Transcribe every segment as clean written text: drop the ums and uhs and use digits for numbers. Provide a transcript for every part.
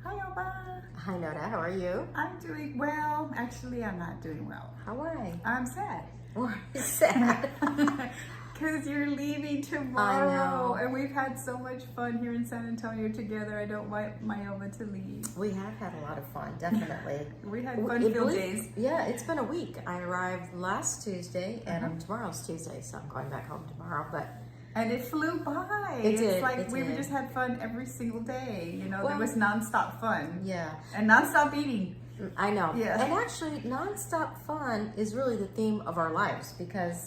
Hi, Elva. Hi, Nora. How are you? I'm doing well. Actually, I'm not doing well. Why? I'm sad. Why sad? Because you're leaving tomorrow. And we've had so much fun here in San Antonio together. I don't want my Elva to leave. We have had a lot of fun, definitely. We had fun-filled days. Yeah, it's been a week. I arrived last Tuesday, and tomorrow's Tuesday, so I'm going back home tomorrow. And it flew by. It did. It's like we just had fun every single day. You know, Well, there was nonstop fun. Yeah. And nonstop eating. I know. Yeah. And actually, nonstop fun is really the theme of our lives because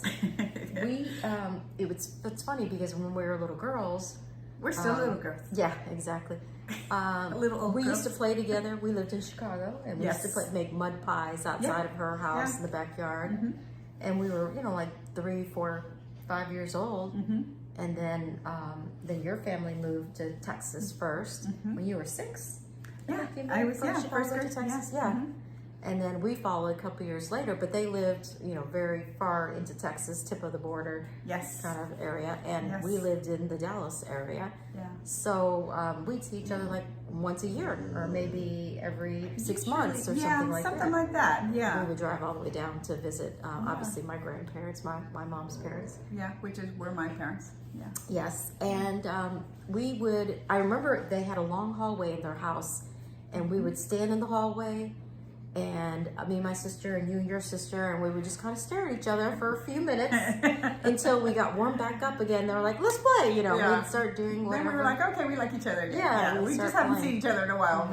it's funny because when we were little girls, We're still little girls. Yeah, exactly. Little old we girls. used to play together. We lived in Chicago, and we used to make mud pies outside of her house in the backyard. And we were, like 3, 4, 5 years old. And then your family moved to Texas first when you were 6. Yeah, I was first grade to Texas. Yeah. And then we followed a couple years later, but they lived, very far into Texas, tip of the border, kind of area, and we lived in the Dallas area. Yeah. So we'd see each other like once a year, or maybe every 6 months, or something like that. Something like that. Yeah. We would drive all the way down to visit, obviously, my grandparents, my mom's parents. Yeah, which were my parents. Yeah. Yes, and I remember they had a long hallway in their house, and we would stand in the hallway, and me and my sister, and you and your sister, and we would just kind of stare at each other for a few minutes until we got warmed back up again. They were like, let's play, we'd start doing whatever. Then we were like, okay, we like each other again. Yeah, we just haven't seen each other in a while,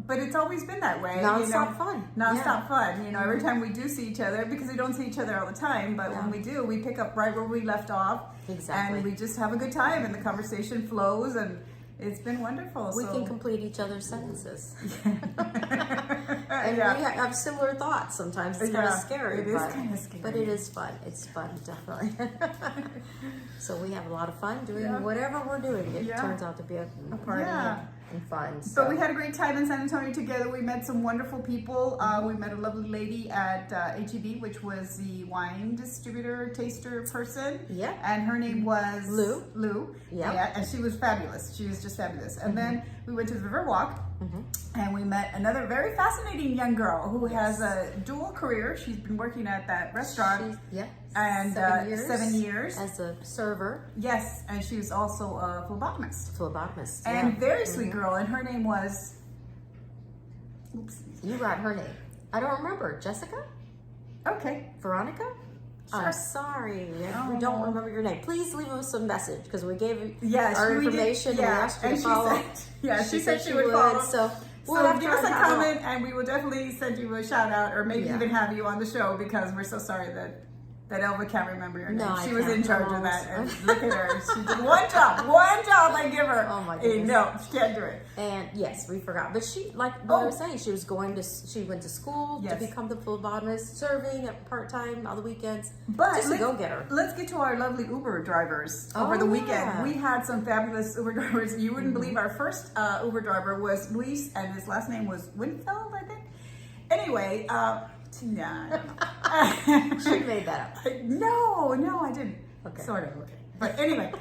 but it's always been that way. Non-stop fun. Non-stop fun. Every time we do see each other, because we don't see each other all the time, but when we do, we pick up right where we left off. Exactly. And we just have a good time, and the conversation flows, and it's been wonderful. We can complete each other's sentences. And we have similar thoughts sometimes. It's kind of scary. It is kind of scary. But it is fun. It's fun, definitely. So we have a lot of fun doing whatever we're doing. It turns out to be a party and fun. So. But we had a great time in San Antonio together. We met some wonderful people. We met a lovely lady at HEB, which was the wine distributor, taster person. Yeah. And her name was Lou. Yeah. And she was fabulous. She was just fabulous. And then we went to the Riverwalk. And we met another very fascinating young girl who has a dual career. She's been working at that restaurant. And 7 years. As a server. Yes, and she was also a phlebotomist. And very sweet girl, and her name was... Oops. You got her name. I don't remember. Jessica? Okay. Veronica? Sure. I'm sorry. We don't remember your name. Please leave us some message because we gave our information and we asked you to follow. She said she would follow. So give us a comment and we will definitely send you a shout out, or maybe even have you on the show, because we're so sorry that Elva can't remember your name. No, she was in charge of that, and look at her. She did one job I give her. Oh my goodness. No, she can't do it. And yes, we forgot. But she, like what I was saying, she went to school to become the phlebotomist, serving at part-time on the weekends. But just a go-getter. Let's get to our lovely Uber drivers over the weekend. We had some fabulous Uber drivers. You wouldn't believe our first Uber driver was Luis, and his last name was Winfeld, I think. Anyway, no, I don't know. She made that up. No, I didn't. Okay. Sort of. Okay. But anyway,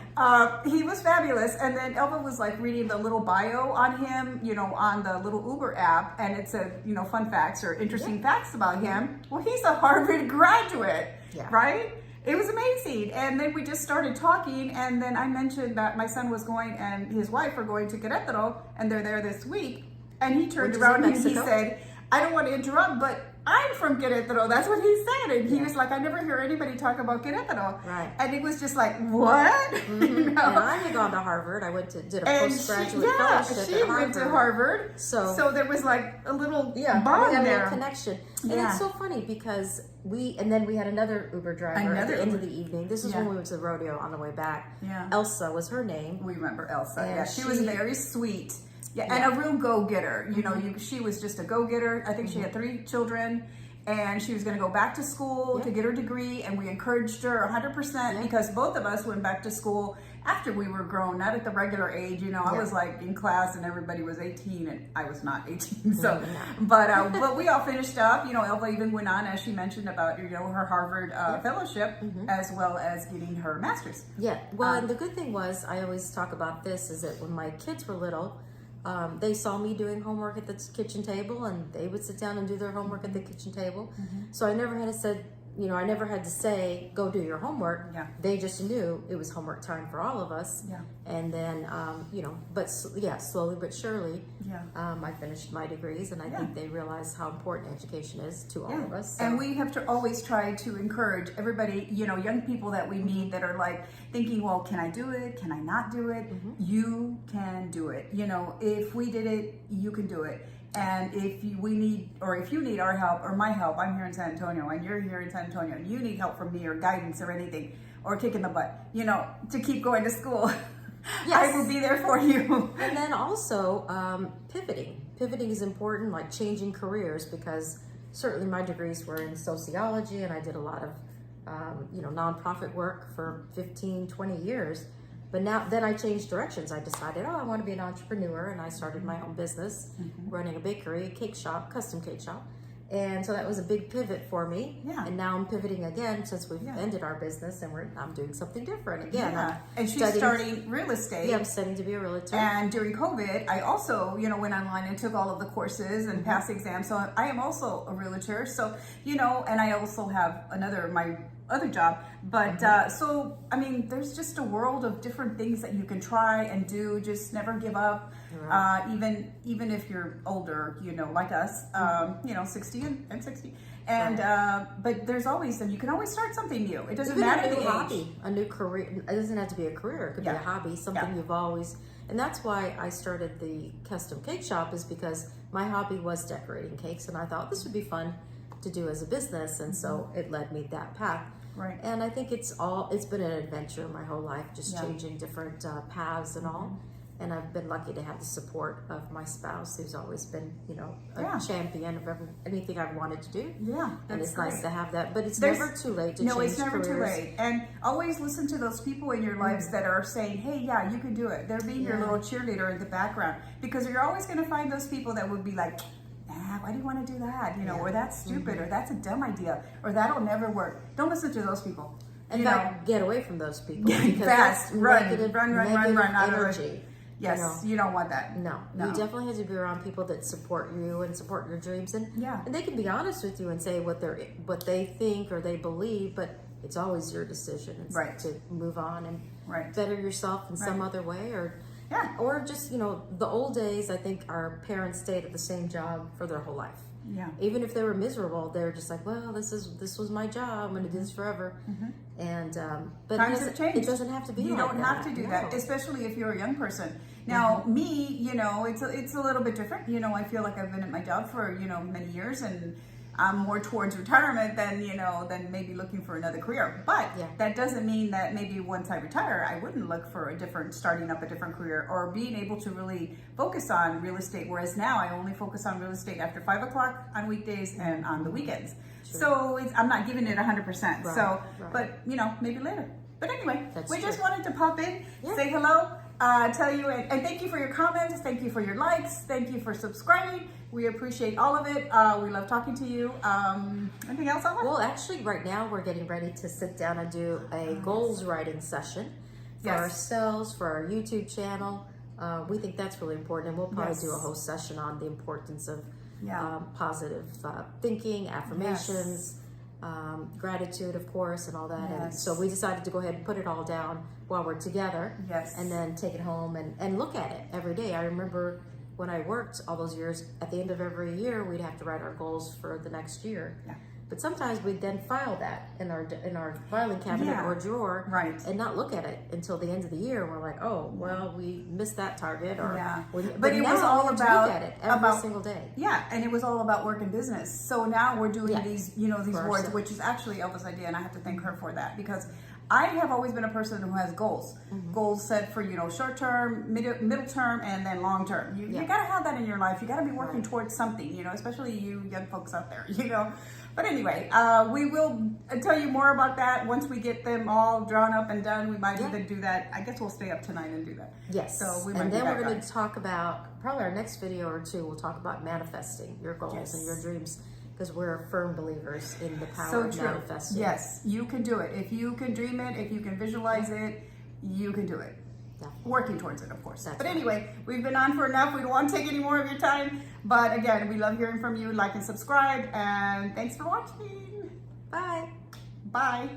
he was fabulous. And then Elva was like reading the little bio on him, on the little Uber app. And it said, fun facts or interesting facts about him. Well, he's a Harvard graduate, right? It was amazing. And then we just started talking. And then I mentioned that my son was going and his wife are going to Querétaro. And they're there this week. And he turned around and he said, I don't want to interrupt, but I'm from Querétaro. That's what he said. And he was like, I never hear anybody talk about Querétaro. Right. And it was just like, what? And I had gone to Harvard. I did a postgraduate fellowship she at Harvard. went to Harvard. So there was like a little bond we had there. A little connection. And it's so funny because we had another Uber driver at the end of the evening. This is when we went to the rodeo on the way back. Yeah. Elsa was her name. We remember Elsa. And she was very sweet. Yeah, and a real go-getter. She was just a go-getter. I think she had 3 children, and she was going to go back to school to get her degree, and we encouraged her 100% because both of us went back to school after we were grown, not at the regular age. I was like in class, and everybody was 18, and I was not 18. So, but we all finished up. Elva even went on, as she mentioned, about her Harvard fellowship, as well as getting her master's. Yeah. Well, and the good thing was, I always talk about this, is that when my kids were little. They saw me doing homework at the kitchen table, and they would sit down and do their homework at the kitchen table. So I never had to say, go do your homework. Yeah. They just knew it was homework time for all of us. Yeah. And then, but slowly but surely, Yeah. I finished my degrees, and I think they realized how important education is to all of us. So. And we have to always try to encourage everybody, young people that we meet that are like thinking, well, can I do it? Can I not do it? You can do it. If we did it, you can do it. And if you need our help or my help, I'm here in San Antonio and you're here in San Antonio, and you need help from me or guidance or anything, or kick in the butt, to keep going to school, I will be there for you. And then also pivoting. Pivoting is important, like changing careers, because certainly my degrees were in sociology, and I did a lot of, nonprofit work for 15, 20 years. But then I changed directions. I decided, I want to be an entrepreneur, and I started my own business, running a bakery, a cake shop, custom cake shop. And so that was a big pivot for me. Yeah. And now I'm pivoting again since we've ended our business, and I'm doing something different again. Yeah. And she's starting real estate. Yeah, I'm studying to be a realtor. And during COVID, I also, went online and took all of the courses and passed exams. So I am also a realtor. So, and I also have my other job. But so, there's just a world of different things that you can try and do. Just never give up. Right. Even if you're older, like us, 60 and 60. And but there's always, and you can always start something new. It doesn't matter the age. Hobby, a new career. It doesn't have to be a career. It could be a hobby, something you've always. And that's why I started the custom cake shop, is because my hobby was decorating cakes, and I thought this would be fun to do as a business, and so it led me that path. Right. And I think it's been an adventure my whole life, just changing different paths and all. And I've been lucky to have the support of my spouse, who's always been, a champion of anything I've wanted to do. Yeah, and it's great. Nice to have that. But it's never too late to change careers. No, it's never too late. And always listen to those people in your lives that are saying, hey, yeah, you can do it. They're being your little cheerleader in the background. Because you're always going to find those people that would be like, why do you want to do that? Or that's stupid, or that's a dumb idea, or that'll never work. Don't listen to those people. In fact, get away from those people. Fast, run energy. Yes, you don't want that. No, you definitely have to be around people that support you and support your dreams, and they can be honest with you and say what they think or they believe, but it's always your decision to move on and better yourself in some other way, or just the old days. I think our parents stayed at the same job for their whole life. Yeah. Even if they were miserable, they were just like, well, this was my job. I'm going to do this forever. And but times have changed. It doesn't have to be. You don't have to do that, especially if you're a young person. Now, me, it's a little bit different. I feel like I've been at my job for many years, and I'm more towards retirement than maybe looking for another career. But that doesn't mean that maybe once I retire, I wouldn't look for starting up a different career, or being able to really focus on real estate. Whereas now I only focus on real estate after 5 o'clock on weekdays and on the weekends. Sure. So I'm not giving it 100%. But maybe later. But anyway, we just wanted to pop in, say hello, tell you, and thank you for your comments. Thank you for your likes. Thank you for subscribing. We appreciate all of it. We love talking to you. Anything else, Elva? Well, actually, right now we're getting ready to sit down and do a goals writing session for ourselves, for our YouTube channel. We think that's really important, and we'll probably do a whole session on the importance of positive thinking, affirmations, gratitude, of course, and all that. And so we decided to go ahead and put it all down while we're together, and then take it home and look at it every day. I remember when I worked all those years, at the end of every year, we'd have to write our goals for the next year. But sometimes we'd then file that in our filing cabinet or drawer, and not look at it until the end of the year. And we're like, oh, well, we missed that target. But it was all about look at it every single day. Yeah, and it was all about work and business. So now we're doing these boards, which is actually Elva's idea, and I have to thank her for that, because I have always been a person who has goals. Goals set for, short term, middle term, and then long term. You got to have that in your life. You got to be working towards something, especially you young folks out there, But anyway, we will tell you more about that once we get them all drawn up and done. We might even do that. I guess we'll stay up tonight and do that. Yes. So and then we're going to talk about, probably our next video or two, we'll talk about manifesting your goals and your dreams. Because we're firm believers in the power of manifesting. Yes, you can do it. If you can dream it, if you can visualize it, you can do it. Definitely. Working towards it, of course. That's But right. anyway, we've been on for enough. We don't want to take any more of your time. But again, we love hearing from you. Like and subscribe. And thanks for watching. Bye. Bye.